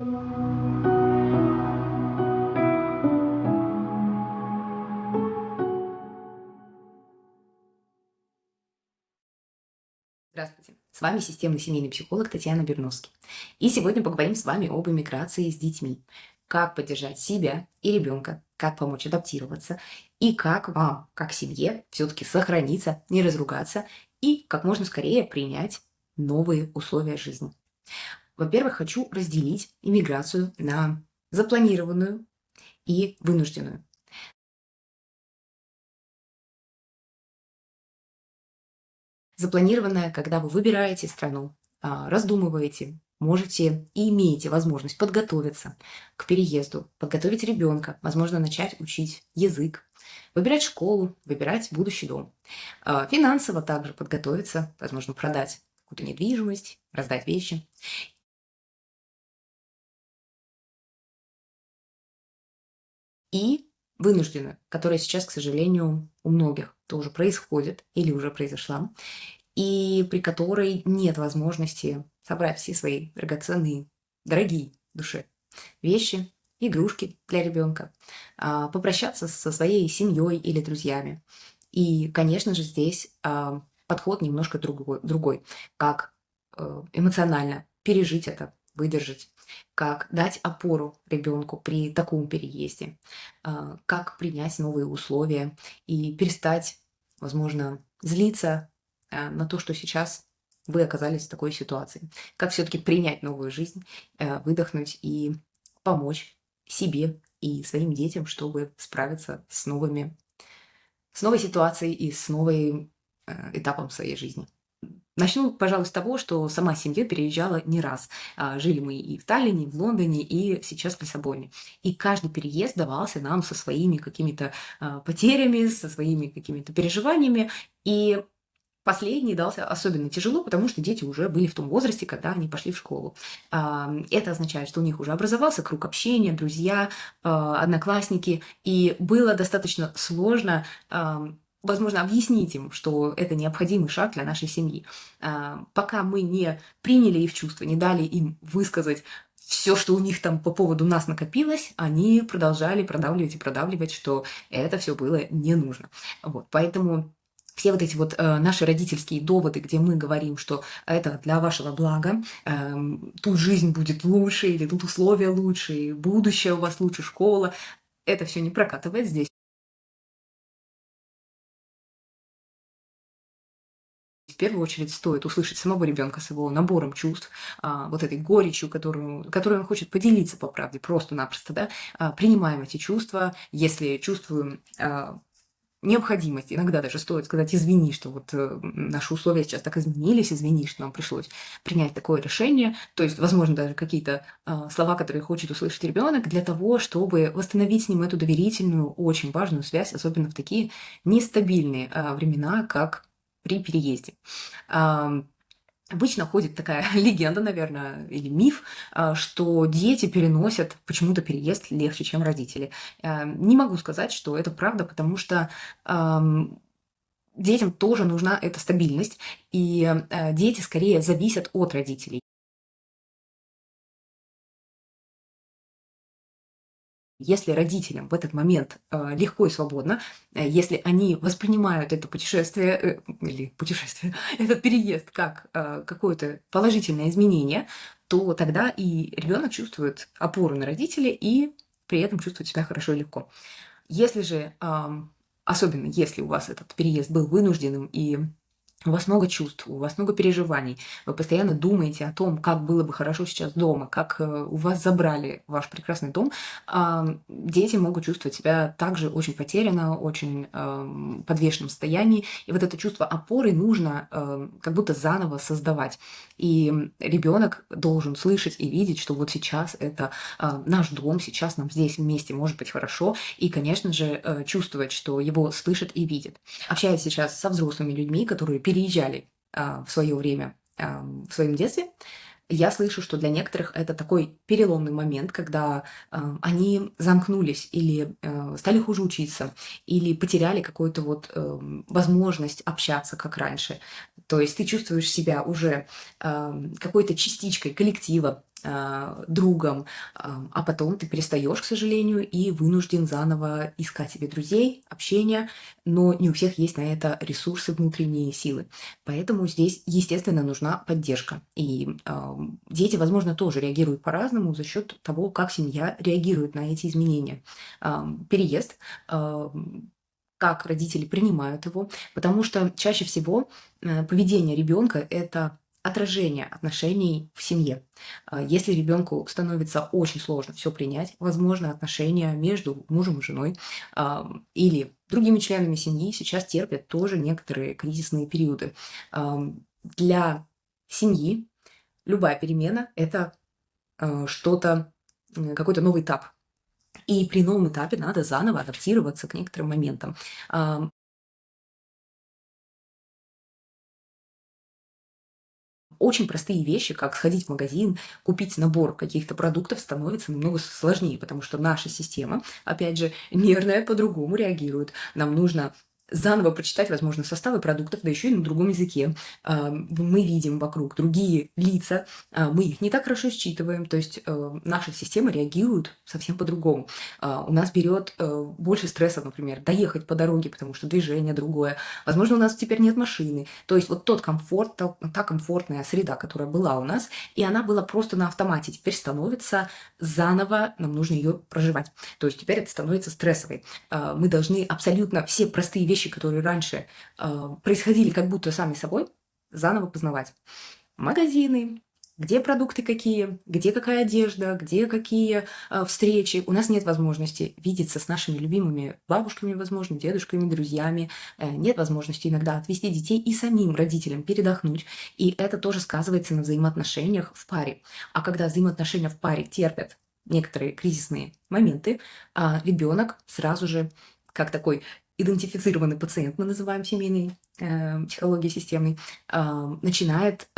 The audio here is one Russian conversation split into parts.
Здравствуйте, с вами системный семейный психолог Татьяна Берновский. И сегодня поговорим с вами об эмиграции с детьми. Как поддержать себя и ребенка, как помочь адаптироваться и как вам, как семье, все-таки сохраниться, не разругаться и как можно скорее принять новые условия жизни. Во-первых, хочу разделить иммиграцию на запланированную и вынужденную. Запланированное, когда вы выбираете страну, раздумываете, можете и имеете возможность подготовиться к переезду, подготовить ребенка, возможно, начать учить язык, выбирать школу, выбирать будущий дом. Финансово также подготовиться, возможно, продать какую-то недвижимость, раздать вещи. И вынужденную, которая сейчас, к сожалению, у многих тоже происходит или уже произошла, и при которой нет возможности собрать все свои драгоценные, дорогие душе вещи, игрушки для ребенка, попрощаться со своей семьей или друзьями. И, конечно же, здесь подход немножко другой, как эмоционально пережить это, выдержать, как дать опору ребенку при таком переезде, как принять новые условия и перестать, возможно, злиться на то, что сейчас вы оказались в такой ситуации. Как все-таки принять новую жизнь, выдохнуть и помочь себе и своим детям, чтобы справиться с новой ситуацией и с новым этапом своей жизни. Начну, пожалуй, с того, что сама семья переезжала не раз. Жили мы и в Таллине, и в Лондоне, и сейчас в Лиссабоне. И каждый переезд давался нам со своими какими-то потерями, со своими какими-то переживаниями. И последний дался особенно тяжело, потому что дети уже были в том возрасте, когда они пошли в школу. Это означает, что у них уже образовался круг общения, друзья, одноклассники, и было достаточно сложно, возможно, объяснить им, что это необходимый шаг для нашей семьи. Пока мы не приняли их чувства, не дали им высказать все, что у них там по поводу нас накопилось, они продолжали продавливать и продавливать, что это все было не нужно. Вот, поэтому все вот эти вот наши родительские доводы, где мы говорим, что это для вашего блага, тут жизнь будет лучше, или тут условия лучше, и будущее у вас лучше, школа, это все не прокатывает здесь. В первую очередь стоит услышать самого ребенка с его набором чувств, вот этой горечью, которую он хочет поделиться по правде, просто-напросто, да, принимаем эти чувства, если чувствуем необходимость, иногда даже стоит сказать извини, что вот наши условия сейчас так изменились, извини, что нам пришлось принять такое решение. То есть, возможно, даже какие-то слова, которые хочет услышать ребенок, для того, чтобы восстановить с ним эту доверительную, очень важную связь, особенно в такие нестабильные времена, как при переезде. Обычно ходит такая легенда, наверное, или миф, что дети переносят почему-то переезд легче, чем родители. Не могу сказать, что это правда, потому что детям тоже нужна эта стабильность, и дети скорее зависят от родителей. Если родителям в этот момент легко и свободно, если они воспринимают это путешествие, или путешествие, этот переезд как какое-то положительное изменение, то тогда и ребенок чувствует опору на родителей и при этом чувствует себя хорошо и легко. Если же, особенно если у вас этот переезд был вынужденным и у вас много чувств, у вас много переживаний, вы постоянно думаете о том, как было бы хорошо сейчас дома, как у вас забрали ваш прекрасный дом, дети могут чувствовать себя также очень потерянно, очень подвешенном состоянии. И вот это чувство опоры нужно как будто заново создавать. И ребенок должен слышать и видеть, что вот сейчас это наш дом, сейчас нам здесь вместе может быть хорошо. И, конечно же, чувствовать, что его слышат и видят. Общаясь сейчас со взрослыми людьми, которые переезжали в свое время в своем детстве, я слышу, что для некоторых это такой переломный момент, когда они замкнулись или стали хуже учиться, или потеряли какую-то вот возможность общаться, как раньше. То есть ты чувствуешь себя уже какой-то частичкой коллектива, другом, а потом ты перестаешь, к сожалению, и вынужден заново искать себе друзей, общения, но не у всех есть на это ресурсы, внутренние силы. Поэтому здесь, естественно, нужна поддержка. И дети, возможно, тоже реагируют по-разному за счет того, как семья реагирует на эти изменения. Переезд, как родители принимают его, потому что чаще всего поведение ребенка это отражение отношений в семье. Если ребенку становится очень сложно все принять, возможно, отношения между мужем и женой или другими членами семьи сейчас терпят тоже некоторые кризисные периоды. Для семьи любая перемена – это что-то, какой-то новый этап. И при новом этапе надо заново адаптироваться к некоторым моментам. Очень простые вещи, как сходить в магазин, купить набор каких-то продуктов, становится намного сложнее, потому что наша система, опять же, нервная по-другому реагирует. Нам нужно заново прочитать, возможно, составы продуктов, да еще и на другом языке. Мы видим вокруг другие лица, мы их не так хорошо считываем, то есть наша система реагирует совсем по-другому. У нас берет больше стресса, например, доехать по дороге, потому что движение другое. Возможно, у нас теперь нет машины. То есть вот тот комфорт, та комфортная среда, которая была у нас, и она была просто на автомате, теперь становится заново, нам нужно ее проживать. То есть теперь это становится стрессовой. Мы должны абсолютно все простые вещи, которые раньше происходили как будто сами собой, заново познавать. Магазины, где продукты какие, где какая одежда, где какие встречи. У нас нет возможности видеться с нашими любимыми бабушками, возможно, дедушками, друзьями. Нет возможности иногда отвести детей и самим родителям передохнуть. И это тоже сказывается на взаимоотношениях в паре. А когда взаимоотношения в паре терпят некоторые кризисные моменты, ребенок сразу же, как такой идентифицированный пациент, мы называем семейной психологии системной, начинает,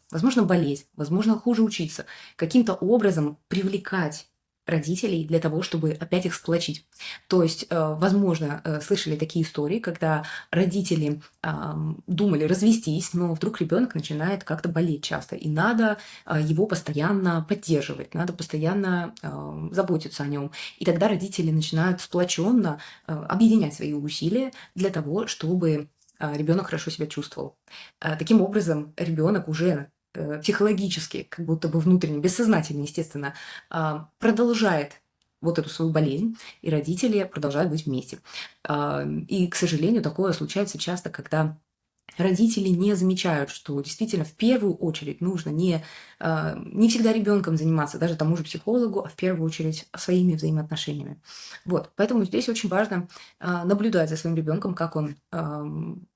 возможно, болеть, возможно, хуже учиться, каким-то образом привлекать родителей для того, чтобы опять их сплочить. То есть, возможно, слышали такие истории, когда родители думали развестись, но вдруг ребенок начинает как-то болеть часто, и надо его постоянно поддерживать, надо постоянно заботиться о нем. И тогда родители начинают сплоченно объединять свои усилия для того, чтобы ребенок хорошо себя чувствовал. Таким образом, ребенок уже психологически, как будто бы внутренне, бессознательно, естественно, продолжает вот эту свою болезнь, и родители продолжают быть вместе. И, к сожалению, такое случается часто, когда родители не замечают, что действительно в первую очередь нужно не всегда ребенком заниматься, даже тому же психологу, а в первую очередь своими взаимоотношениями. Вот. Поэтому здесь очень важно наблюдать за своим ребенком, как он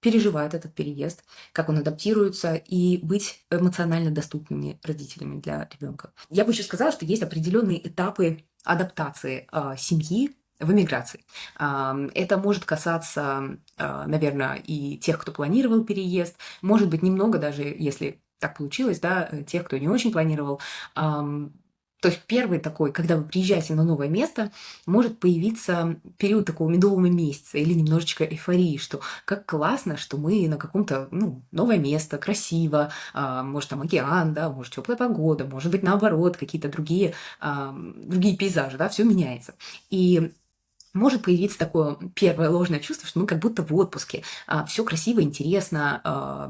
переживает этот переезд, как он адаптируется, и быть эмоционально доступными родителями для ребенка. Я бы еще сказала, что есть определенные этапы адаптации семьи в эмиграции. Это может касаться, наверное, и тех, кто планировал переезд, может быть, немного даже, если так получилось, да, тех, кто не очень планировал. То есть первый такой, когда вы приезжаете на новое место, может появиться период такого медового месяца или немножечко эйфории, что как классно, что мы на каком-то, новое место, красиво, может, там океан, да, может, теплая погода, может быть, наоборот, какие-то другие пейзажи, да, все меняется. И может появиться такое первое ложное чувство, что мы как будто в отпуске. Все красиво, интересно,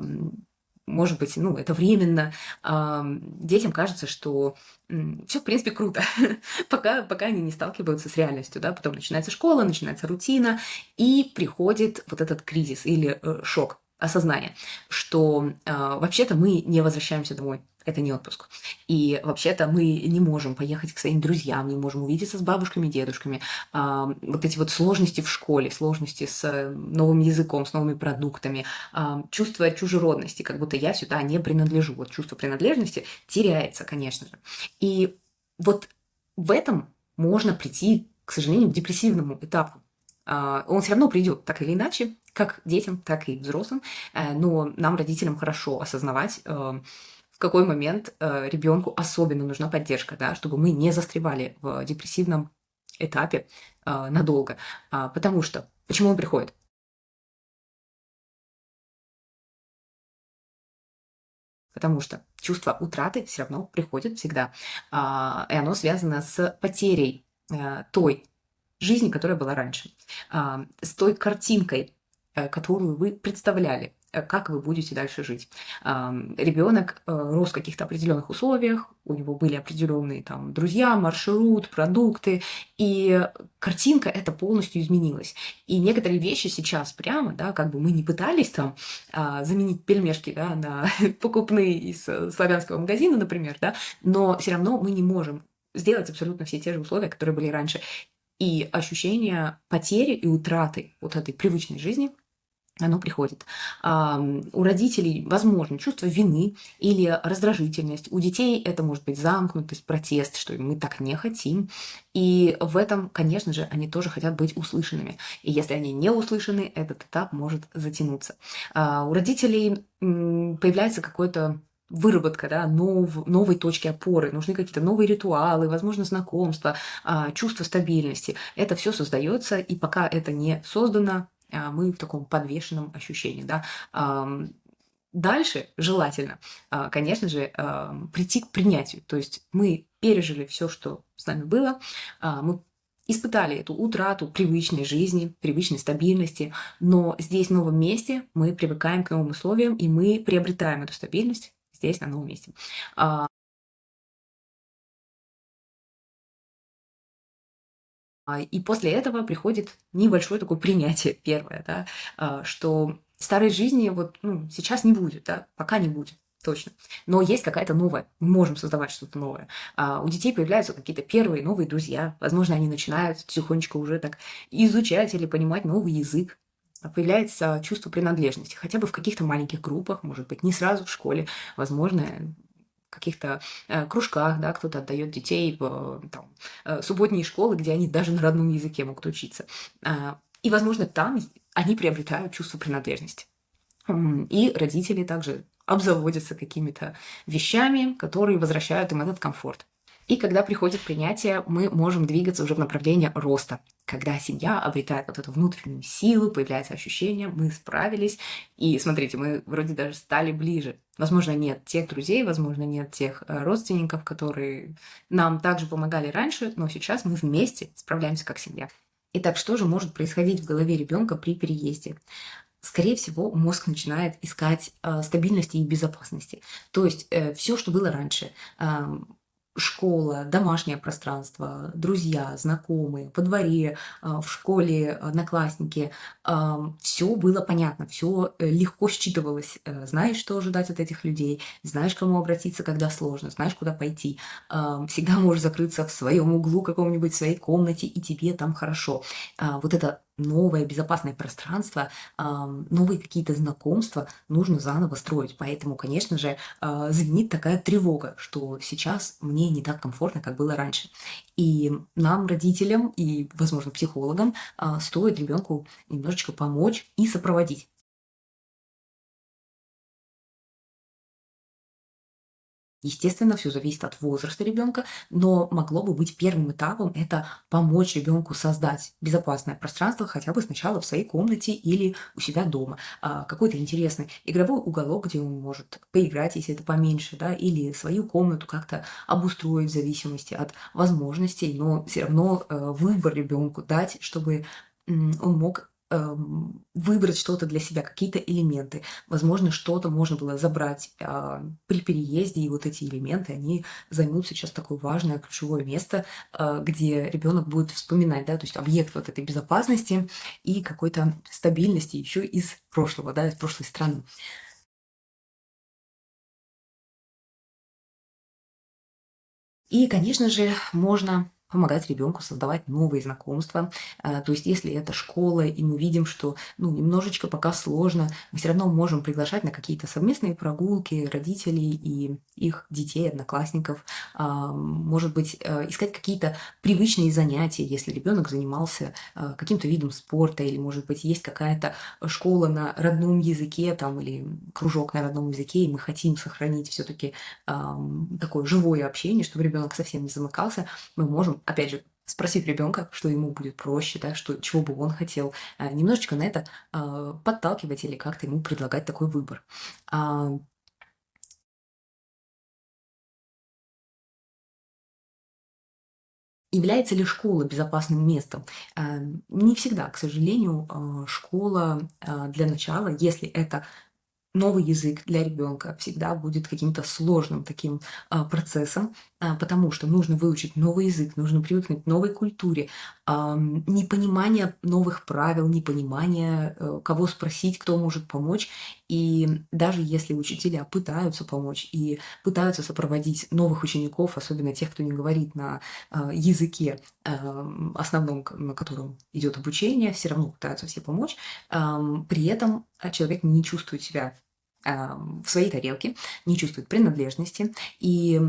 может быть, это временно. Детям кажется, что все, в принципе, круто, пока они не сталкиваются с реальностью, да, потом начинается школа, начинается рутина, и приходит вот этот кризис или шок осознания, что вообще-то мы не возвращаемся домой. Это не отпуск. И вообще-то мы не можем поехать к своим друзьям, не можем увидеться с бабушками, дедушками. Вот эти вот сложности в школе, сложности с новым языком, с новыми продуктами, чувство чужеродности, как будто я сюда не принадлежу. Вот чувство принадлежности теряется, конечно же. И вот в этом можно прийти, к сожалению, к депрессивному этапу. Он все равно придет так или иначе, как детям, так и взрослым. Но нам, родителям, хорошо осознавать, в какой момент ребенку особенно нужна поддержка, да, чтобы мы не застревали в депрессивном этапе надолго. Потому что, почему он приходит? потому что чувство утраты все равно приходит всегда, и оно связано с потерей той жизни, которая была раньше, с той картинкой, которую вы представляли, как вы будете дальше жить. Ребенок рос в каких-то определенных условиях, у него были определенные там друзья, маршрут, продукты, и картинка эта полностью изменилась. И некоторые вещи сейчас прямо, да, как бы мы не пытались там заменить пельмешки, да, на покупные из славянского магазина, например, да, но все равно мы не можем сделать абсолютно все те же условия, которые были раньше. И ощущение потери и утраты вот этой привычной жизни, оно приходит. У родителей, возможно, чувство вины или раздражительность. У детей это может быть замкнутость, протест, что мы так не хотим. И в этом, конечно же, они тоже хотят быть услышанными. И если они не услышаны, этот этап может затянуться. У родителей появляется какой-то выработка, да, новой точки опоры, нужны какие-то новые ритуалы, возможно, знакомства, чувство стабильности. Это все создается, и пока это не создано, мы в таком подвешенном ощущении, да. Дальше желательно, конечно же, прийти к принятию. То есть мы пережили все, что с нами было, мы испытали эту утрату привычной жизни, привычной стабильности, но здесь, в новом месте, мы привыкаем к новым условиям, и мы приобретаем эту стабильность здесь, на новом месте. И после этого приходит небольшое такое принятие первое, да, что старой жизни вот, ну, сейчас не будет, да, пока не будет, точно. Но есть какая-то новая, мы можем создавать что-то новое. У детей появляются какие-то первые новые друзья, возможно, они начинают тихонечко уже так изучать или понимать новый язык. Появляется чувство принадлежности, хотя бы в каких-то маленьких группах, может быть, не сразу в школе, возможно, каких-то кружках, да, кто-то отдает детей в там, субботние школы, где они даже на родном языке могут учиться. И, возможно, там они приобретают чувство принадлежности. И родители также обзаводятся какими-то вещами, которые возвращают им этот комфорт. И когда приходит принятие, мы можем двигаться уже в направлении роста. Когда семья обретает вот эту внутреннюю силу, появляется ощущение, мы справились, и смотрите, мы вроде даже стали ближе. Возможно, нет тех друзей, возможно, нет тех родственников, которые нам также помогали раньше, но сейчас мы вместе справляемся как семья. Итак, что же может происходить в голове ребенка при переезде? Скорее всего, мозг начинает искать стабильности и безопасности. То есть все, что было раньше, школа, домашнее пространство, друзья, знакомые, по дворе, в школе, одноклассники, все было понятно, все легко считывалось. Знаешь, что ожидать от этих людей, знаешь, к кому обратиться, когда сложно, знаешь, куда пойти. Всегда можешь закрыться в своем углу каком-нибудь, в своей комнате, и тебе там хорошо. Вот это новое безопасное пространство, новые какие-то знакомства нужно заново строить. Поэтому, конечно же, звенит такая тревога, что сейчас мне не так комфортно, как было раньше. И нам, родителям и, возможно, психологам, стоит ребенку немножечко помочь и сопроводить. Естественно, все зависит от возраста ребенка, но могло бы быть первым этапом — это помочь ребенку создать безопасное пространство хотя бы сначала в своей комнате или у себя дома. Какой-то интересный игровой уголок, где он может поиграть, если это поменьше, да, или свою комнату как-то обустроить в зависимости от возможностей, но все равно, выбор ребенку дать, чтобы, он мог, выбрать что-то для себя, какие-то элементы. Возможно, что-то можно было забрать, при переезде, и вот эти элементы, они займут сейчас такое важное ключевое место, где ребенок будет вспоминать, да, то есть объект вот этой безопасности и какой-то стабильности еще из прошлого, да, из прошлой страны. И, конечно же, можно помогать ребенку создавать новые знакомства. То есть, если это школа, и мы видим, что ну, немножечко пока сложно, мы все равно можем приглашать на какие-то совместные прогулки родителей и их детей, одноклассников. Может быть, искать какие-то привычные занятия, если ребенок занимался каким-то видом спорта, или, может быть, есть какая-то школа на родном языке там, или кружок на родном языке, и мы хотим сохранить все-таки такое живое общение, чтобы ребенок совсем не замыкался, мы можем, опять же, спросив ребенка, что ему будет проще, да, что, чего бы он хотел, немножечко на это подталкивать или как-то ему предлагать такой выбор. А, Является ли школа безопасным местом? Не всегда, к сожалению, школа для начала, если это новый язык для ребенка всегда будет каким-то сложным таким процессом, потому что нужно выучить новый язык, нужно привыкнуть к новой культуре, непонимание новых правил, непонимание, кого спросить, кто может помочь. И даже если учителя пытаются помочь и пытаются сопроводить новых учеников, особенно тех, кто не говорит на языке основном, на котором идет обучение, все равно пытаются все помочь, при этом человек не чувствует себя в своей тарелке, не чувствует принадлежности. И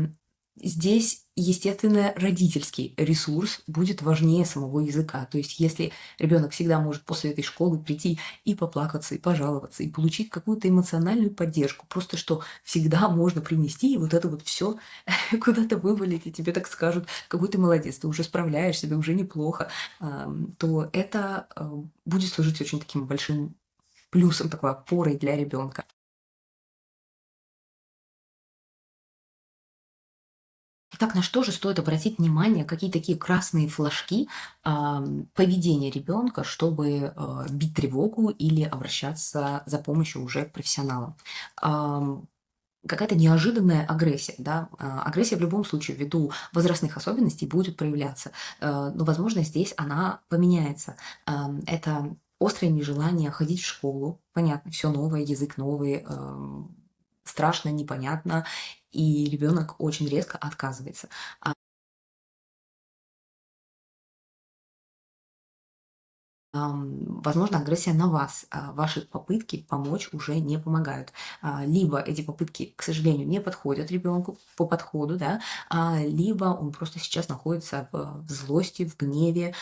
здесь, естественно, родительский ресурс будет важнее самого языка. То есть, если ребенок всегда может после этой школы прийти и поплакаться, и пожаловаться, и получить какую-то эмоциональную поддержку, просто что всегда можно принести и вот это вот все куда-то вывалить, и тебе так скажут, какой ты молодец, ты уже справляешься, да уже неплохо, то это будет служить очень таким большим плюсом, такой опорой для ребенка. Итак, на что же стоит обратить внимание, какие такие красные флажки поведения ребенка, чтобы бить тревогу или обращаться за помощью уже к профессионалам? Ам, Какая-то неожиданная агрессия, да, агрессия в любом случае ввиду возрастных особенностей будет проявляться, но, возможно, здесь она поменяется. Это острое нежелание ходить в школу, понятно, все новое, язык новый, страшно, непонятно, и ребенок очень резко отказывается. Возможно, агрессия на вас, ваши попытки помочь уже не помогают. Либо эти попытки, к сожалению, не подходят ребенку по подходу, да, либо он просто сейчас находится в злости, в гневе,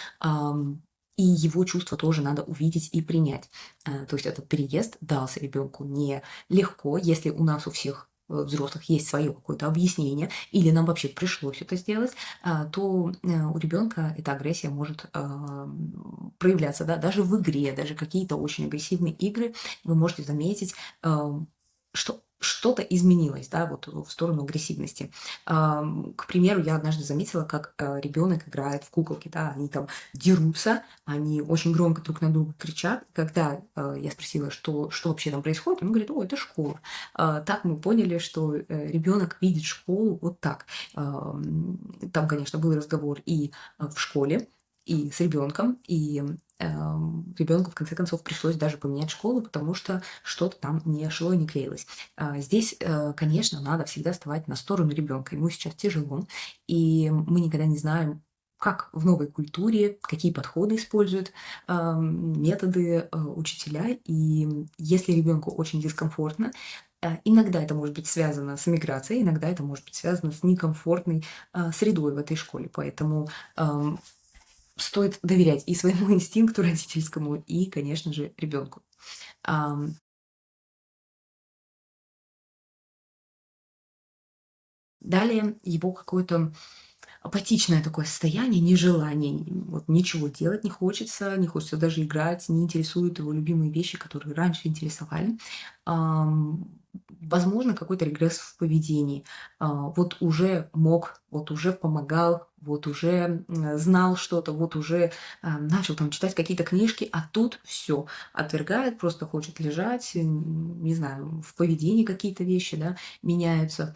и его чувства тоже надо увидеть и принять. То есть этот переезд дался ребенку не легко, если у нас у всех взрослых есть свое какое-то объяснение, или нам вообще пришлось это сделать, то у ребенка эта агрессия может проявляться, да, даже в игре, даже какие-то очень агрессивные игры, вы можете заметить, что что-то изменилось, да, вот в сторону агрессивности. К примеру, я однажды заметила, как ребенок играет в куколки, да, они там дерутся, они очень громко друг на друга кричат. Когда я спросила, что вообще там происходит, он говорит, о, это школа. Так мы поняли, что ребенок видит школу вот так. Там, конечно, был разговор и в школе, и с ребенком, и ребенку в конце концов пришлось даже поменять школу, потому что что-то там не шло и не клеилось. Здесь, конечно, надо всегда вставать на сторону ребенка. Ему сейчас тяжело, и мы никогда не знаем, как в новой культуре, какие подходы используют методы учителя. И если ребенку очень дискомфортно, иногда это может быть связано с миграцией, иногда это может быть связано с некомфортной средой в этой школе. Поэтому стоит доверять и своему инстинкту родительскому, и, конечно же, ребенку. Далее его какое-то апатичное такое состояние, нежелание, вот ничего делать не хочется даже играть, не интересуют его любимые вещи, которые раньше интересовали. Возможно, какой-то регресс в поведении. Вот уже мог, вот уже помогал, вот уже знал что-то, вот уже начал там читать какие-то книжки, а тут все отвергает, просто хочет лежать, не знаю, в поведении какие-то вещи, да, меняются.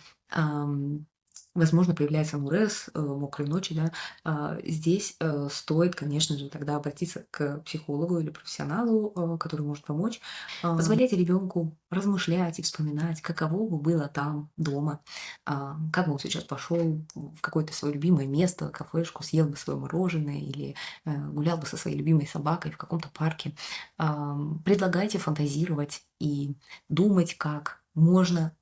Возможно, появляется МРС, мокрые ночи, да. Здесь стоит, конечно же, тогда обратиться к психологу или профессионалу, который может помочь. Позволяйте ребенку размышлять и вспоминать, каково бы было там дома, как бы он сейчас пошел в какое-то свое любимое место, кафешку, съел бы свое мороженое или гулял бы со своей любимой собакой в каком-то парке. Предлагайте фантазировать и думать, как можно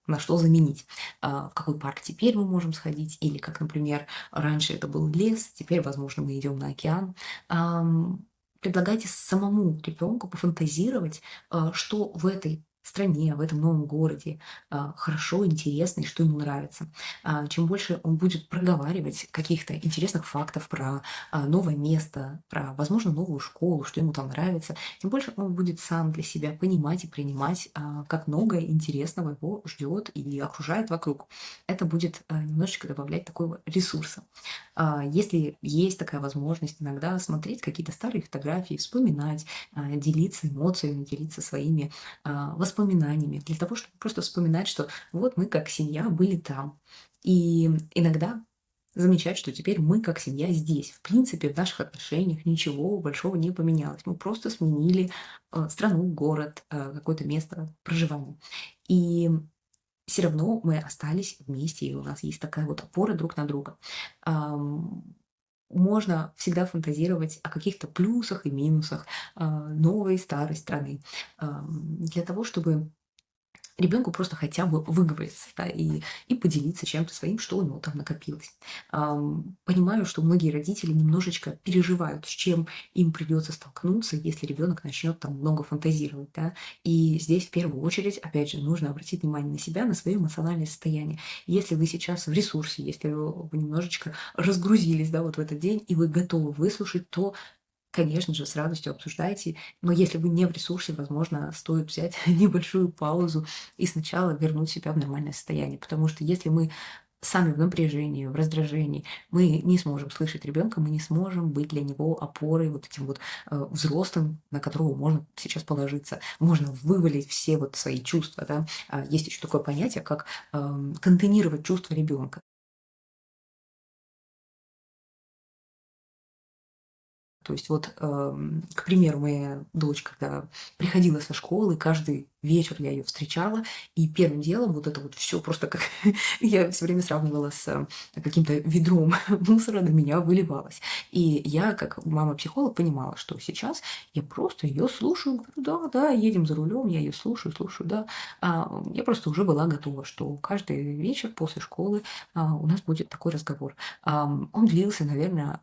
на что заменить. В какой парк теперь мы можем сходить, или как, например, раньше это был лес, теперь, возможно, мы идем на океан. Предлагайте самому ребенку пофантазировать, что в этой стране, в этом новом городе хорошо, интересно и что ему нравится. Чем больше он будет проговаривать каких-то интересных фактов про новое место, про, возможно, новую школу, что ему там нравится, тем больше он будет сам для себя понимать и принимать, как многое интересного его ждет и окружает вокруг. Это будет немножечко добавлять такого ресурса. Если есть такая возможность иногда смотреть какие-то старые фотографии, вспоминать, делиться эмоциями, делиться своими воспоминаниями, для того, чтобы просто вспоминать, что вот мы как семья были там. И иногда замечать, что теперь мы как семья здесь. В принципе, в наших отношениях ничего большого не поменялось. Мы просто сменили страну, город, какое-то место проживания. И все равно мы остались вместе, и у нас есть такая вот опора друг на друга. Ам, Можно всегда фантазировать о каких-то плюсах и минусах новой и старой страны, для того, чтобы ребенку просто хотя бы выговориться, да, и поделиться чем-то своим, что у него там накопилось. Понимаю, что многие родители немножечко переживают, с чем им придется столкнуться, если ребенок начнет там много фантазировать, да. И здесь в первую очередь, опять же, нужно обратить внимание на себя, на свое эмоциональное состояние. Если вы сейчас в ресурсе, если вы немножечко разгрузились, да, вот в этот день, и вы готовы выслушать, то конечно же, с радостью обсуждайте. Но если вы не в ресурсе, возможно, стоит взять небольшую паузу и сначала вернуть себя в нормальное состояние. Потому что если мы сами в напряжении, в раздражении, мы не сможем слышать ребенка, мы не сможем быть для него опорой, вот этим вот взрослым, на которого можно сейчас положиться. Можно вывалить все вот свои чувства. Да? Есть еще такое понятие, как контейнировать чувства ребенка. То есть вот, к примеру, моя дочь, когда приходила со школы, каждый вечер я ее встречала, и первым делом вот это вот все просто как я все время сравнивала с каким-то ведром мусора на меня выливалось. И я, как мама-психолог, понимала, что сейчас я просто ее слушаю, говорю, да, да, едем за рулем, я ее слушаю, слушаю, да. Я просто уже была готова, что каждый вечер после школы у нас будет такой разговор. Он длился, наверное,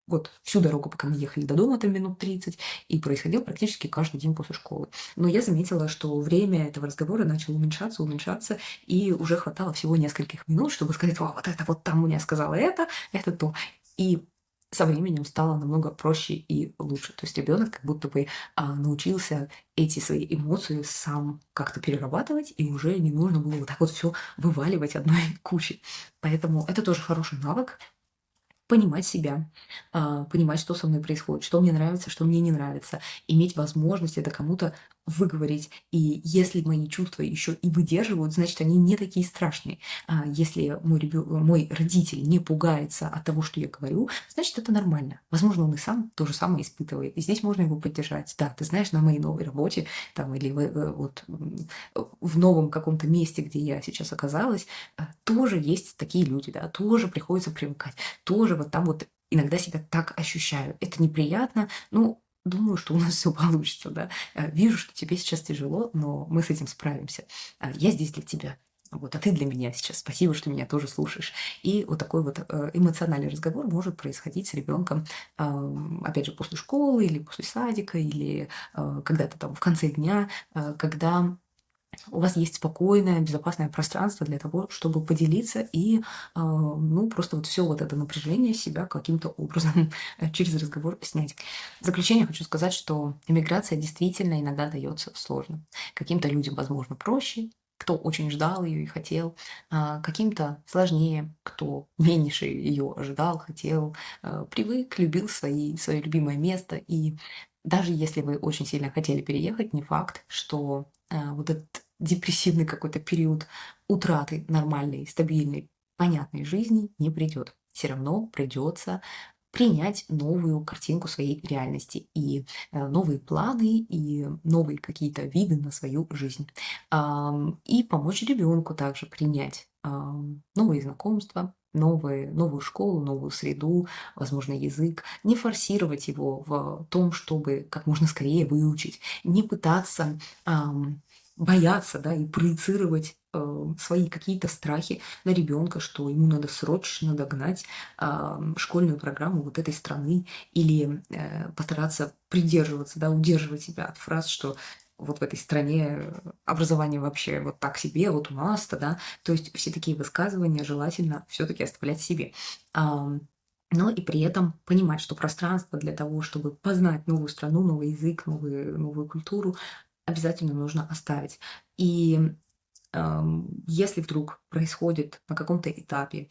вот всю дорогу, пока мы ехали до дома, там минут 30, и происходил практически каждый день после школы. Но я заметила, что время этого разговора начало уменьшаться, уменьшаться, и уже хватало всего нескольких минут, чтобы сказать: "О, вот это вот там мне сказала это то". И со временем стало намного проще и лучше. То есть ребенок как будто бы научился эти свои эмоции сам как-то перерабатывать, и уже не нужно было вот так вот все вываливать одной кучей. Поэтому это тоже хороший навык, понимать себя, понимать, что со мной происходит, что мне нравится, что мне не нравится, иметь возможность это кому-то выговорить. И если мои чувства еще и выдерживают, значит, они не такие страшные. Если мой родитель не пугается от того, что я говорю, значит, это нормально. Возможно, он и сам то же самое испытывает. И здесь можно его поддержать. Да, ты знаешь, на моей новой работе там, или в новом каком-то месте, где я сейчас оказалась, тоже есть такие люди, да, тоже приходится привыкать, тоже вот там вот иногда себя так ощущаю. Это неприятно, но думаю, что у нас все получится, да. Вижу, что тебе сейчас тяжело, но мы с этим справимся. Я здесь для тебя. Вот, а ты для меня сейчас. Спасибо, что меня тоже слушаешь. И вот такой вот эмоциональный разговор может происходить с ребенком, опять же, после школы или после садика, или когда-то там в конце дня, когда у вас есть спокойное, безопасное пространство для того, чтобы поделиться и, ну, просто вот все вот это напряжение себя каким-то образом через разговор снять. В заключение хочу сказать, что иммиграция действительно иногда дается сложно. Каким-то людям, возможно, проще, кто очень ждал ее и хотел, каким-то сложнее, кто меньше ее ожидал, хотел, привык, любил свое любимое место. И даже если вы очень сильно хотели переехать, не факт, что вот этот депрессивный какой-то период утраты нормальной, стабильной, понятной жизни не придет. Все равно придется принять новую картинку своей реальности и новые планы, и новые какие-то виды на свою жизнь. И помочь ребенку также принять новые знакомства, новую школу, новую среду, возможно, язык. Не форсировать его в том, чтобы как можно скорее выучить. Не пытаться бояться, да, и проецировать свои какие-то страхи на ребенка, что ему надо срочно догнать школьную программу вот этой страны или постараться придерживаться, да, удерживать себя от фраз, что вот в этой стране образование вообще вот так себе, вот у нас-то, да. То есть все такие высказывания желательно все-таки оставлять себе. Но и при этом понимать, что пространство для того, чтобы познать новую страну, новый язык, новую культуру, обязательно нужно оставить. И если вдруг происходит на каком-то этапе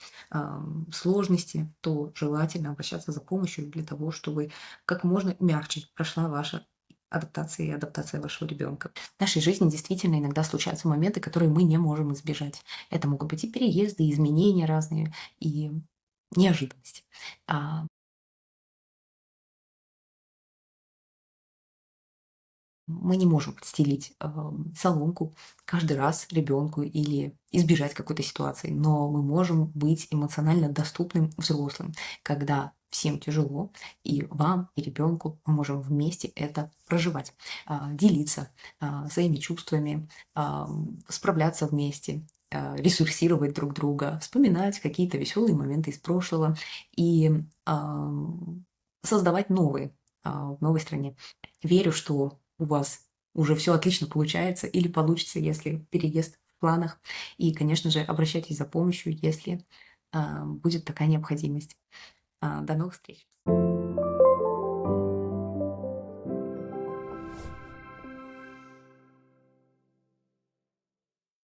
сложности, то желательно обращаться за помощью для того, чтобы как можно мягче прошла ваша адаптация и адаптация вашего ребенка. В нашей жизни действительно иногда случаются моменты, которые мы не можем избежать. Это могут быть и переезды, и изменения разные, и неожиданности. А, Мы не можем подстелить соломку каждый раз ребенку или избежать какой-то ситуации, но мы можем быть эмоционально доступным взрослым, когда всем тяжело, и вам, и ребенку мы можем вместе это проживать, делиться своими чувствами, справляться вместе, ресурсировать друг друга, вспоминать какие-то веселые моменты из прошлого и создавать новые в новой стране. Верю, что у вас уже все отлично получается или получится, если переезд в планах. И, конечно же, обращайтесь за помощью, если будет такая необходимость. До новых встреч!